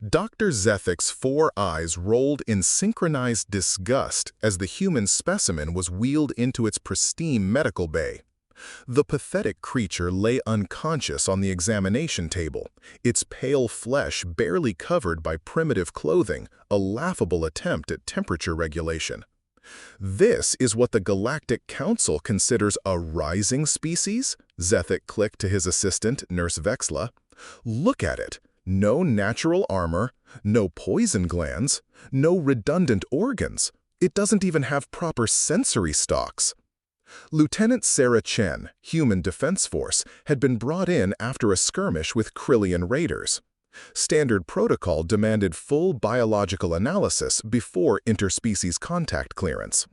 Dr. Zethek's 4 eyes rolled in synchronized disgust as the human specimen was wheeled into its pristine medical bay. The pathetic creature lay unconscious on the examination table, its pale flesh barely covered by primitive clothing, a laughable attempt at temperature regulation. "This is what the Galactic Council considers a rising species?" Zethek clicked to his assistant, Nurse Vexla. "Look at it. No natural armor, no poison glands, no redundant organs. It doesn't even have proper sensory stalks." Lieutenant Sarah Chen, Human Defense Force, had been brought in after a skirmish with Krillian raiders. Standard protocol demanded full biological analysis before interspecies contact clearance.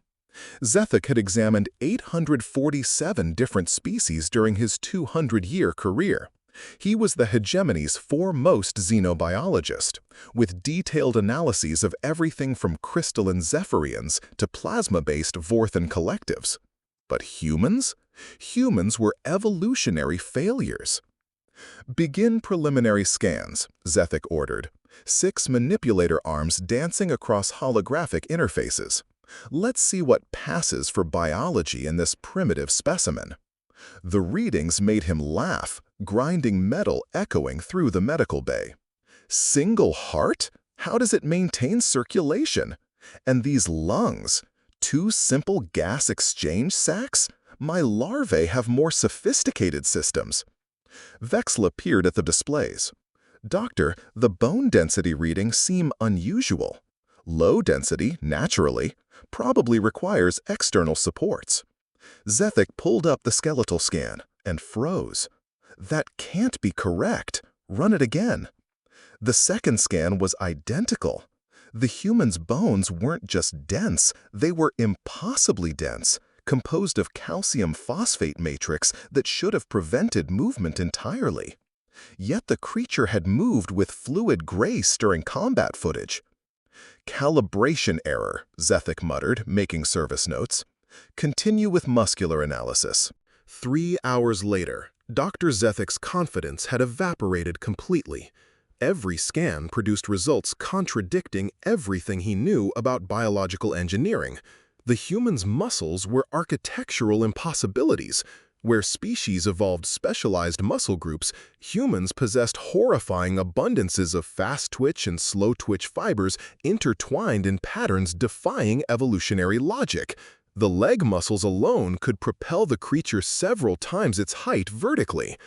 Zethek had examined 847 different species during his 200-year career. He was the hegemony's foremost xenobiologist, with detailed analyses of everything from crystalline Zephyrians to plasma-based Vorthan collectives. But humans? Humans were evolutionary failures. "Begin preliminary scans," Zethek ordered, 6 manipulator arms dancing across holographic interfaces. "Let's see what passes for biology in this primitive specimen." The readings made him laugh, grinding metal echoing through the medical bay. "Single heart? How does it maintain circulation? And these lungs? 2 simple gas exchange sacs? My larvae have more sophisticated systems." Vexla peered at the displays. "Doctor, the bone density readings seem unusual. Low density, naturally, probably requires external supports." Zethek pulled up the skeletal scan and froze. "That can't be correct. Run it again." The second scan was identical. The human's bones weren't just dense, they were impossibly dense, composed of calcium phosphate matrix that should have prevented movement entirely. Yet the creature had moved with fluid grace during combat footage. "Calibration error," Zethek muttered, making service notes. "Continue with muscular analysis." 3 hours later, Dr. Zethek's confidence had evaporated completely. Every scan produced results contradicting everything he knew about biological engineering. The human's muscles were architectural impossibilities. Where species evolved specialized muscle groups, humans possessed horrifying abundances of fast-twitch and slow-twitch fibers intertwined in patterns defying evolutionary logic. The leg muscles alone could propel the creature several times its height vertically.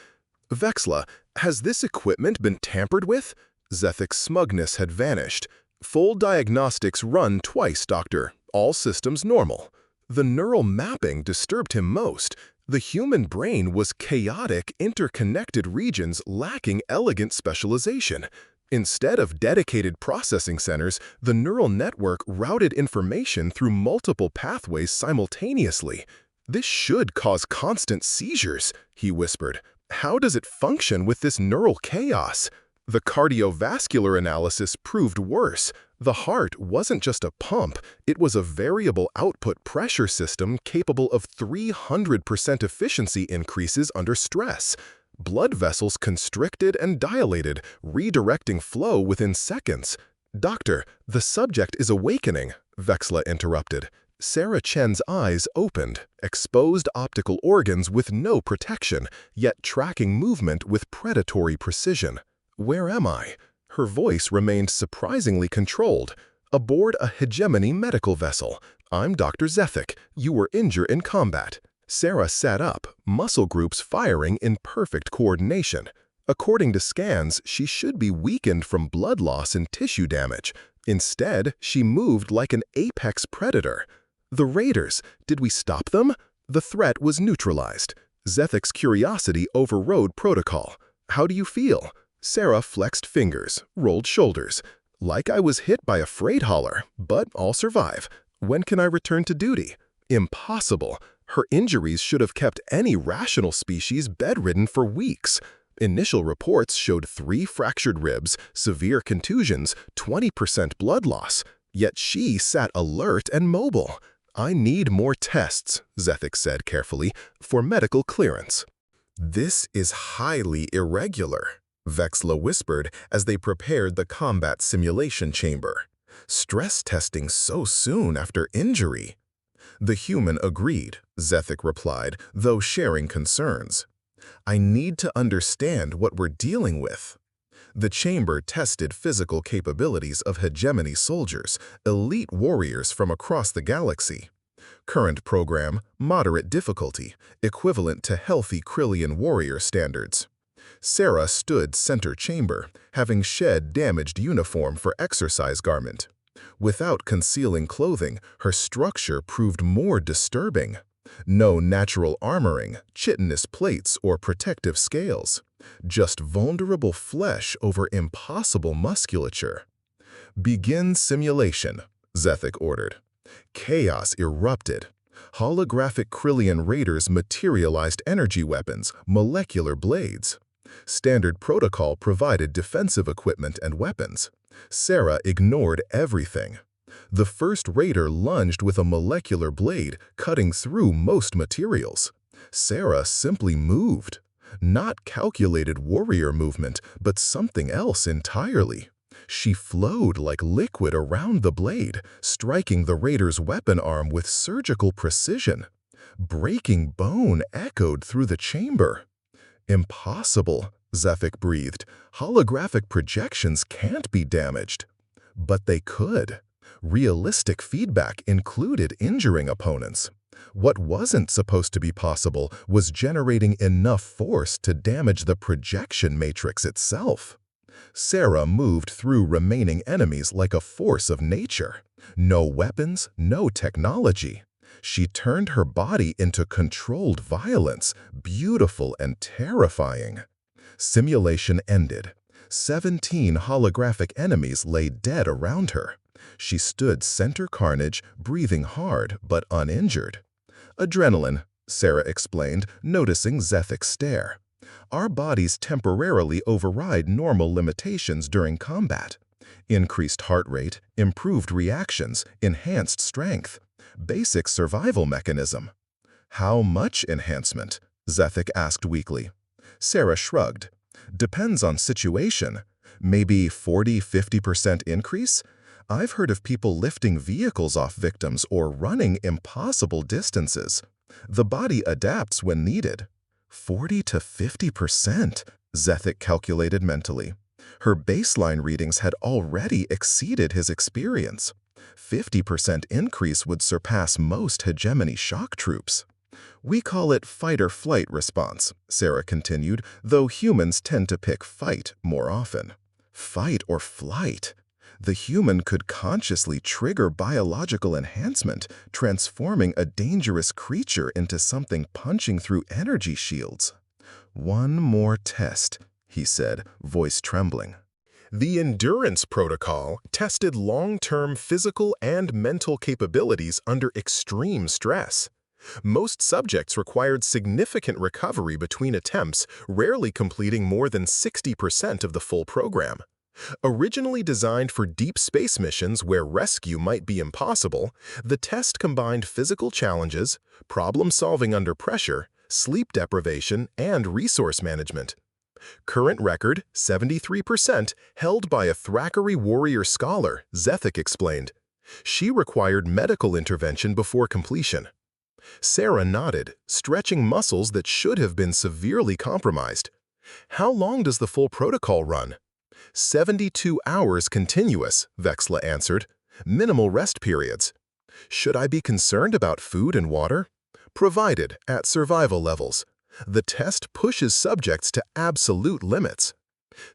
"Vexla, has this equipment been tampered with?" Zethek's smugness had vanished. "Full diagnostics run twice, doctor. All systems normal." The neural mapping disturbed him most. The human brain was chaotic, interconnected regions lacking elegant specialization. Instead of dedicated processing centers, the neural network routed information through multiple pathways simultaneously. "This should cause constant seizures," he whispered. "How does it function with this neural chaos?" The cardiovascular analysis proved worse. The heart wasn't just a pump, it was a variable output pressure system capable of 300% efficiency increases under stress. Blood vessels constricted and dilated, redirecting flow within seconds. "Doctor, the subject is awakening," Vexla interrupted. Sarah Chen's eyes opened, exposed optical organs with no protection, yet tracking movement with predatory precision. "Where am I?" Her voice remained surprisingly controlled. "Aboard a hegemony medical vessel. I'm Dr. Zethek. You were injured in combat." Sarah sat up, muscle groups firing in perfect coordination. According to scans, she should be weakened from blood loss and tissue damage. Instead, she moved like an apex predator. "The raiders, did we stop them?" The threat was neutralized. Zethek's curiosity overrode protocol. "How do you feel?" Sarah flexed fingers, rolled shoulders. "Like I was hit by a freight hauler, but I'll survive. When can I return to duty?" Impossible. Her injuries should have kept any rational species bedridden for weeks. Initial reports showed 3 fractured ribs, severe contusions, 20% blood loss. Yet she sat alert and mobile. "I need more tests," Zethek said carefully, "for medical clearance." "This is highly irregular." Vexla whispered as they prepared the combat simulation chamber. Stress testing so soon after injury. The human agreed, Zethic replied, though sharing concerns. I need to understand what we're dealing with. The chamber tested physical capabilities of hegemony soldiers, elite warriors from across the galaxy. Current program, moderate difficulty, equivalent to healthy Krillian warrior standards. Sarah stood center chamber, having shed damaged uniform for exercise garment. Without concealing clothing, her structure proved more disturbing. No natural armoring, chitinous plates, or protective scales. Just vulnerable flesh over impossible musculature. Begin simulation, Zethic ordered. Chaos erupted. Holographic Krillian raiders materialized energy weapons, molecular blades. Standard protocol provided defensive equipment and weapons. Sarah ignored everything. The first raider lunged with a molecular blade, cutting through most materials. Sarah simply moved. Not calculated warrior movement, but something else entirely. She flowed like liquid around the blade, striking the raider's weapon arm with surgical precision. Breaking bone echoed through the chamber. Impossible, Zethic breathed. Holographic projections can't be damaged. But they could. Realistic feedback included injuring opponents. What wasn't supposed to be possible was generating enough force to damage the projection matrix itself. Sarah moved through remaining enemies like a force of nature. No weapons, no technology. She turned her body into controlled violence, beautiful and terrifying. Simulation ended. 17 holographic enemies lay dead around her. She stood center carnage, breathing hard but uninjured. Adrenaline, Sarah explained, noticing Zethic's stare. Our bodies temporarily override normal limitations during combat. Increased heart rate, improved reactions, enhanced strength. Basic survival mechanism. How much enhancement? Zethic asked weakly. Sarah shrugged. Depends on situation. Maybe 40–50% increase? I've heard of people lifting vehicles off victims or running impossible distances. The body adapts when needed. 40–50%, Zethic calculated mentally. Her baseline readings had already exceeded his experience. 50% increase would surpass most hegemony shock troops. We call it fight-or-flight response, Sarah continued, though humans tend to pick fight more often. Fight or flight. The human could consciously trigger biological enhancement, transforming a dangerous creature into something punching through energy shields. One more test, he said, voice trembling. The Endurance Protocol tested long-term physical and mental capabilities under extreme stress. Most subjects required significant recovery between attempts, rarely completing more than 60% of the full program. Originally designed for deep space missions where rescue might be impossible, the test combined physical challenges, problem-solving under pressure, sleep deprivation, and resource management. Current record, 73%, held by a Thackeray warrior scholar, Zethic explained. She required medical intervention before completion. Sarah nodded, stretching muscles that should have been severely compromised. How long does the full protocol run? 72 hours continuous, Vexla answered. Minimal rest periods. Should I be concerned about food and water? Provided at survival levels. The test pushes subjects to absolute limits.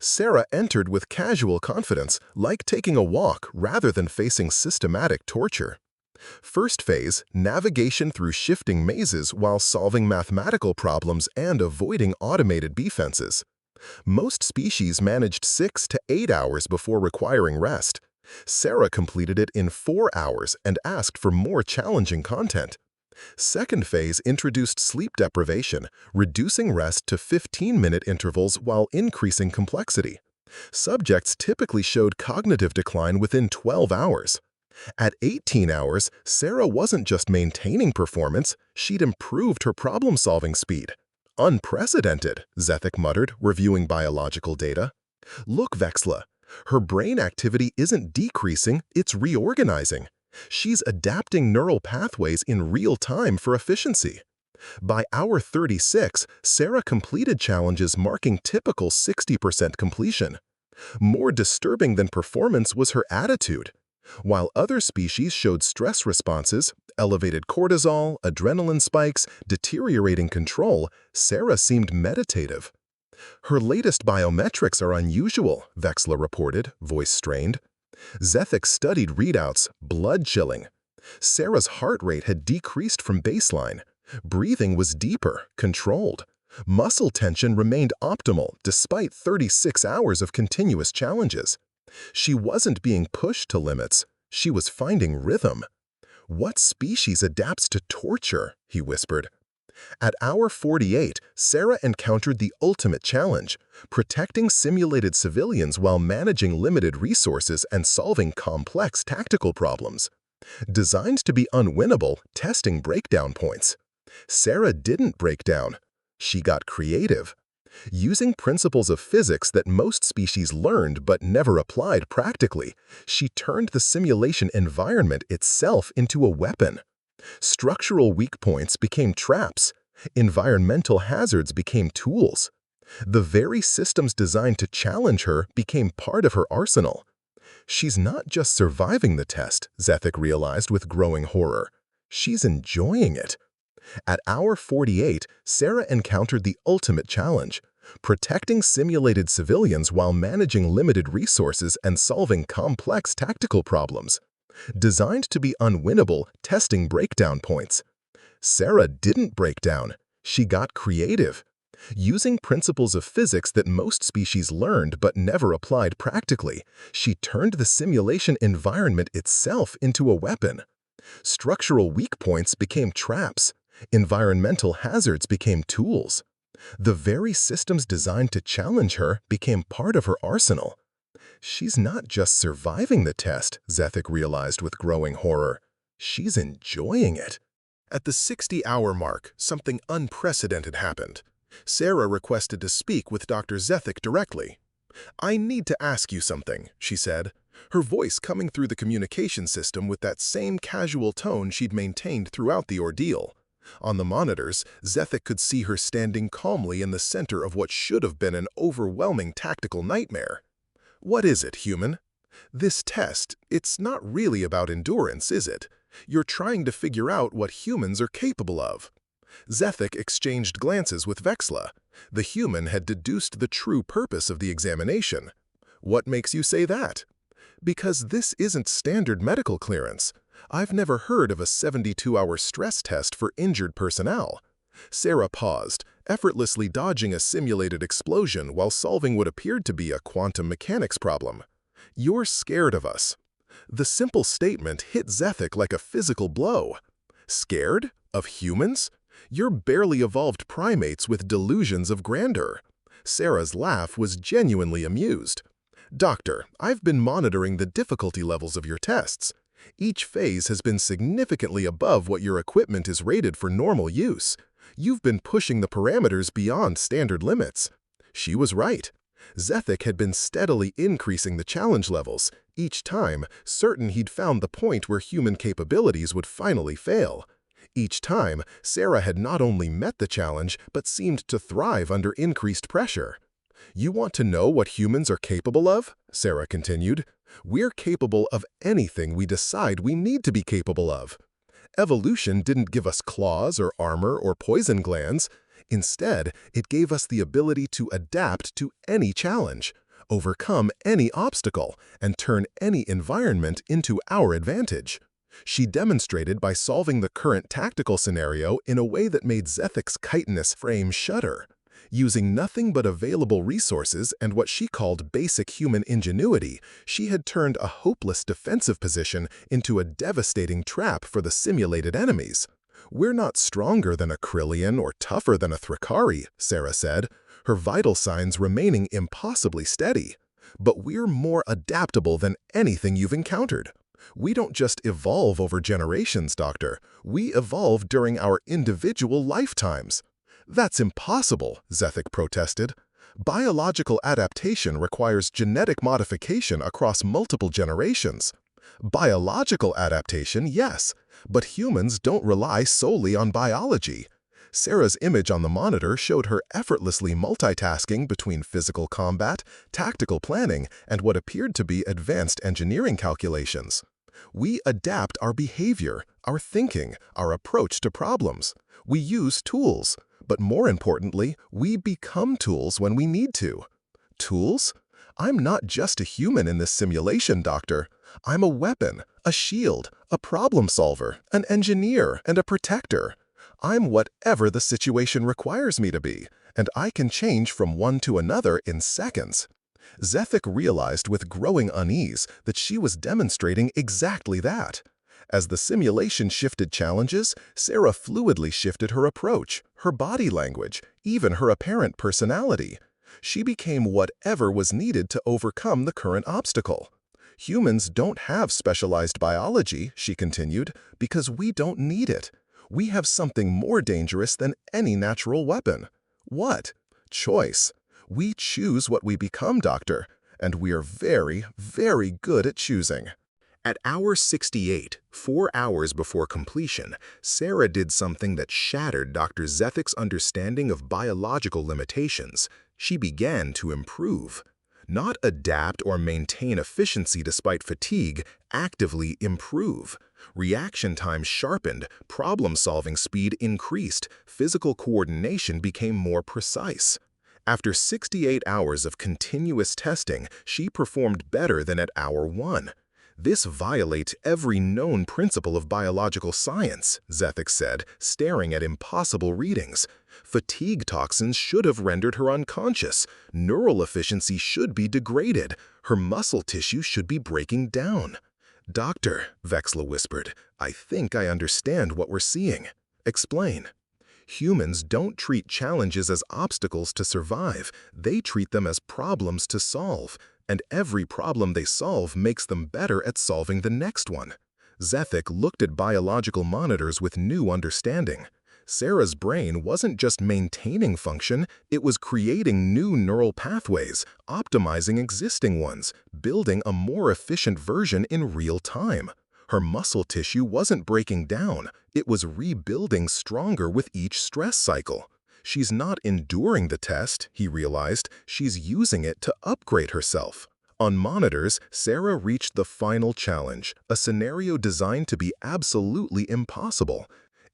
Sarah entered with casual confidence, like taking a walk rather than facing systematic torture. First phase, navigation through shifting mazes while solving mathematical problems and avoiding automated defenses. Most species managed 6 to 8 hours before requiring rest. Sarah completed it in 4 hours and asked for more challenging content. Second phase introduced sleep deprivation, reducing rest to 15-minute intervals while increasing complexity. Subjects typically showed cognitive decline within 12 hours. At 18 hours, Sarah wasn't just maintaining performance, she'd improved her problem-solving speed. unprecedented, Zethek muttered, reviewing biological data. Look, Vexla, her brain activity isn't decreasing, it's reorganizing. She's adapting neural pathways in real time for efficiency. By hour 36, Sarah completed challenges marking typical 60% completion. More disturbing than performance was her attitude. While other species showed stress responses, elevated cortisol, adrenaline spikes, deteriorating control, Sarah seemed meditative. Her latest biometrics are unusual, Vexla reported, voice strained. Zethek studied readouts, blood-chilling. Sarah's heart rate had decreased from baseline. Breathing was deeper, controlled. Muscle tension remained optimal despite 36 hours of continuous challenges. She wasn't being pushed to limits. She was finding rhythm. "What species adapts to torture?" he whispered. At hour 48, Sarah encountered the ultimate challenge, protecting simulated civilians while managing limited resources and solving complex tactical problems. Designed to be unwinnable, testing breakdown points. Sarah didn't break down. She got creative. Using principles of physics that most species learned but never applied practically, she turned the simulation environment itself into a weapon. Structural weak points became traps. Environmental hazards became tools. The very systems designed to challenge her became part of her arsenal. She's not just surviving the test, Zethek realized with growing horror. She's enjoying it. At hour 48, Sarah encountered the ultimate challenge, protecting simulated civilians while managing limited resources and solving complex tactical problems. Designed to be unwinnable, testing breakdown points. Sarah didn't break down. She got creative. Using principles of physics that most species learned but never applied practically, she turned the simulation environment itself into a weapon. Structural weak points became traps. Environmental hazards became tools. The very systems designed to challenge her became part of her arsenal. She's not just surviving the test, Zethek realized with growing horror. She's enjoying it. At the 60-hour mark, something unprecedented happened. Sarah requested to speak with Dr. Zethek directly. "I need to ask you something," she said, her voice coming through the communication system with that same casual tone she'd maintained throughout the ordeal. On the monitors, Zethek could see her standing calmly in the center of what should have been an overwhelming tactical nightmare. "What is it, human? This test, it's not really about endurance, is it? You're trying to figure out what humans are capable of." Zethek exchanged glances with Vexla. The human had deduced the true purpose of the examination. "What makes you say that?" "Because this isn't standard medical clearance. I've never heard of a 72-hour stress test for injured personnel." Sarah paused, effortlessly dodging a simulated explosion while solving what appeared to be a quantum mechanics problem. "You're scared of us." The simple statement hit Zethek like a physical blow. "Scared? Of humans? You're barely evolved primates with delusions of grandeur." Sarah's laugh was genuinely amused. "Doctor, I've been monitoring the difficulty levels of your tests. Each phase has been significantly above what your equipment is rated for normal use. You've been pushing the parameters beyond standard limits." She was right. Zethek had been steadily increasing the challenge levels, each time certain he'd found the point where human capabilities would finally fail. Each time, Sarah had not only met the challenge, but seemed to thrive under increased pressure. "You want to know what humans are capable of?" Sarah continued. "We're capable of anything we decide we need to be capable of. Evolution didn't give us claws or armor or poison glands. Instead, it gave us the ability to adapt to any challenge, overcome any obstacle, and turn any environment into our advantage." She demonstrated by solving the current tactical scenario in a way that made Zethek's chitinous frame shudder. Using nothing but available resources and what she called basic human ingenuity, she had turned a hopeless defensive position into a devastating trap for the simulated enemies. "We're not stronger than a Krillian or tougher than a Thrakari," Sarah said, her vital signs remaining impossibly steady. "But we're more adaptable than anything you've encountered. We don't just evolve over generations, Doctor. We evolve during our individual lifetimes." "That's impossible," Zethick protested. "Biological adaptation requires genetic modification across multiple generations." "Biological adaptation, yes, but humans don't rely solely on biology." Sarah's image on the monitor showed her effortlessly multitasking between physical combat, tactical planning, and what appeared to be advanced engineering calculations. "We adapt our behavior, our thinking, our approach to problems. We use tools, but more importantly, we become tools when we need to." "Tools? I'm not just a human in this simulation, Doctor. I'm a weapon, a shield, a problem solver, an engineer, and a protector. I'm whatever the situation requires me to be, and I can change from one to another in seconds." Zethick realized with growing unease that she was demonstrating exactly that. As the simulation shifted challenges, Sarah fluidly shifted her approach, her body language, even her apparent personality. She became whatever was needed to overcome the current obstacle. "Humans don't have specialized biology," she continued, "because we don't need it. We have something more dangerous than any natural weapon." "What?" "Choice. We choose what we become, Doctor, and we are very, very good at choosing." At hour 68, 4 hours before completion, Sarah did something that shattered Dr. Zethick's understanding of biological limitations. She began to improve. Not adapt or maintain efficiency despite fatigue, actively improve. Reaction time sharpened, problem-solving speed increased, physical coordination became more precise. After 68 hours of continuous testing, she performed better than at hour 1. "This violates every known principle of biological science," Zethick said, staring at impossible readings. "Fatigue toxins should have rendered her unconscious. Neural efficiency should be degraded. Her muscle tissue should be breaking down." "Doctor," Vexla whispered, "I think I understand what we're seeing." "Explain." "Humans don't treat challenges as obstacles to survive. They treat them as problems to solve. And every problem they solve makes them better at solving the next one." Zethick looked at biological monitors with new understanding. Sarah's brain wasn't just maintaining function, it was creating new neural pathways, optimizing existing ones, building a more efficient version in real time. Her muscle tissue wasn't breaking down, it was rebuilding stronger with each stress cycle. She's not enduring the test, he realized, she's using it to upgrade herself. On monitors, Sarah reached the final challenge, a scenario designed to be absolutely impossible.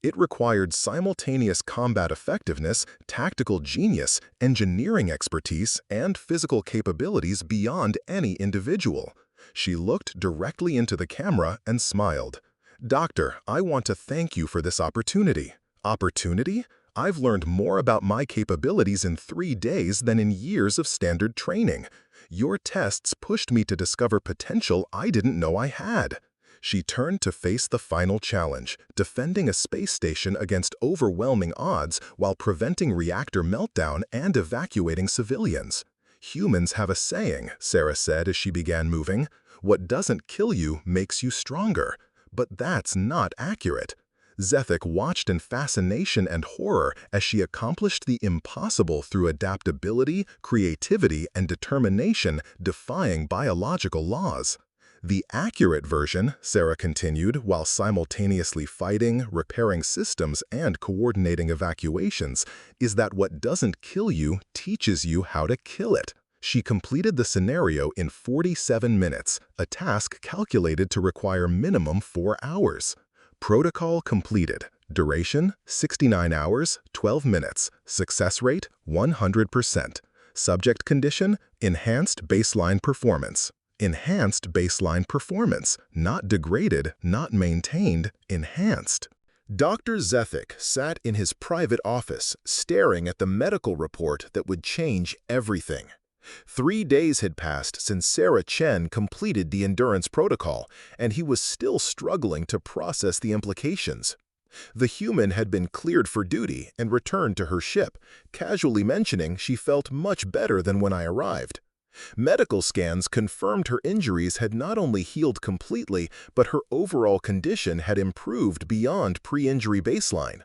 It required simultaneous combat effectiveness, tactical genius, engineering expertise, and physical capabilities beyond any individual. She looked directly into the camera and smiled. "Doctor, I want to thank you for this opportunity." "Opportunity? I've learned more about my capabilities in 3 days than in years of standard training. Your tests pushed me to discover potential I didn't know I had." She turned to face the final challenge, defending a space station against overwhelming odds while preventing reactor meltdown and evacuating civilians. "Humans have a saying," Sarah said as she began moving, "what doesn't kill you makes you stronger." But that's not accurate. Zethick watched in fascination and horror as she accomplished the impossible through adaptability, creativity, and determination, defying biological laws. "The accurate version," Sarah continued, while simultaneously fighting, repairing systems, and coordinating evacuations, "is that what doesn't kill you teaches you how to kill it." She completed the scenario in 47 minutes, a task calculated to require minimum 4 hours. Protocol completed. Duration, 69 hours, 12 minutes. Success rate, 100%. Subject condition, enhanced baseline performance. Enhanced baseline performance, not degraded, not maintained, enhanced. Dr. Zethick sat in his private office, staring at the medical report that would change everything. 3 days had passed since Sarah Chen completed the endurance protocol, and he was still struggling to process the implications. The human had been cleared for duty and returned to her ship, casually mentioning she felt much better than when I arrived. Medical scans confirmed her injuries had not only healed completely, but her overall condition had improved beyond pre-injury baseline.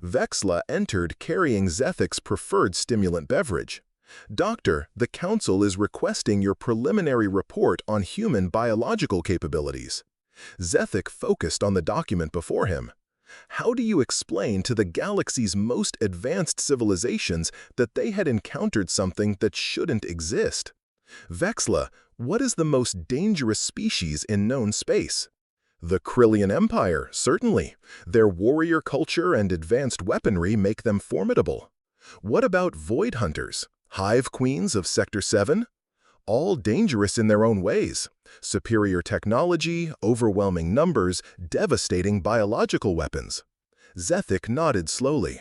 Vexla entered carrying Zethek's preferred stimulant beverage. "Doctor, the Council is requesting your preliminary report on human biological capabilities." Zethek focused on the document before him. How do you explain to the galaxy's most advanced civilizations that they had encountered something that shouldn't exist? Vexla, what is the most dangerous species in known space? The Krillian Empire, certainly. Their warrior culture and advanced weaponry make them formidable. What about Void Hunters, Hive Queens of Sector 7? All dangerous in their own ways. Superior technology, overwhelming numbers, devastating biological weapons. Zethek nodded slowly.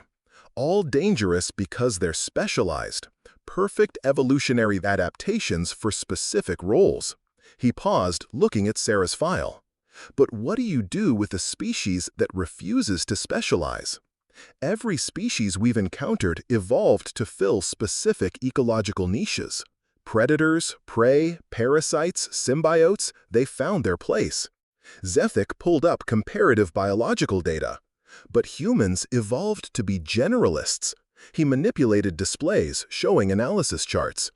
All dangerous because they're specialized. Perfect evolutionary adaptations for specific roles. He paused, looking at Sarah's file. But what do you do with a species that refuses to specialize? Every species we've encountered evolved to fill specific ecological niches. Predators, prey, parasites, symbiotes, they found their place. Zethek pulled up comparative biological data. But humans evolved to be generalists. He manipulated displays showing analysis charts.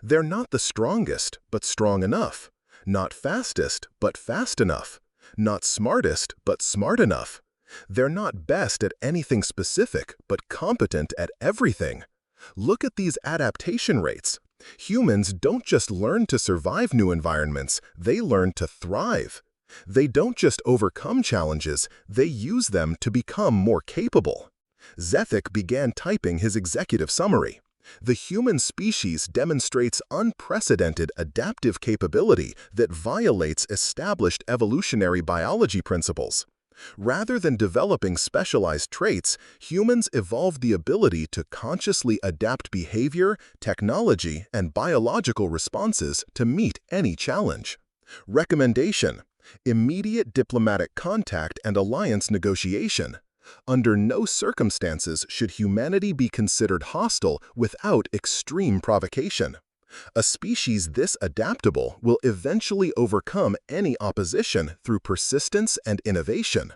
They're not the strongest, but strong enough. Not fastest, but fast enough. Not smartest, but smart enough. They're not best at anything specific, but competent at everything. Look at these adaptation rates. Humans don't just learn to survive new environments, they learn to thrive. They don't just overcome challenges, they use them to become more capable. Zethek began typing his executive summary. The human species demonstrates unprecedented adaptive capability that violates established evolutionary biology principles. Rather than developing specialized traits, humans evolved the ability to consciously adapt behavior, technology, and biological responses to meet any challenge. Recommendation: immediate diplomatic contact and alliance negotiation. Under no circumstances should humanity be considered hostile without extreme provocation. A species this adaptable will eventually overcome any opposition through persistence and innovation.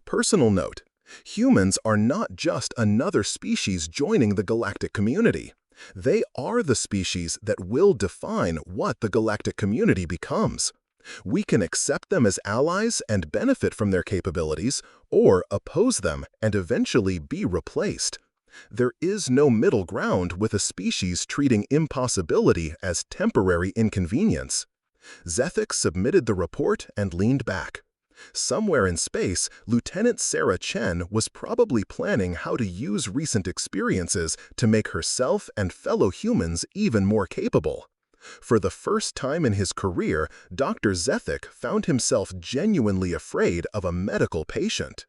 Personal note: humans are not just another species joining the galactic community. They are the species that will define what the galactic community becomes. We can accept them as allies and benefit from their capabilities, or oppose them and eventually be replaced. There is no middle ground with a species treating impossibility as temporary inconvenience. Zethek submitted the report and leaned back. Somewhere in space, Lieutenant Sarah Chen was probably planning how to use recent experiences to make herself and fellow humans even more capable. For the first time in his career, Dr. Zethek found himself genuinely afraid of a medical patient.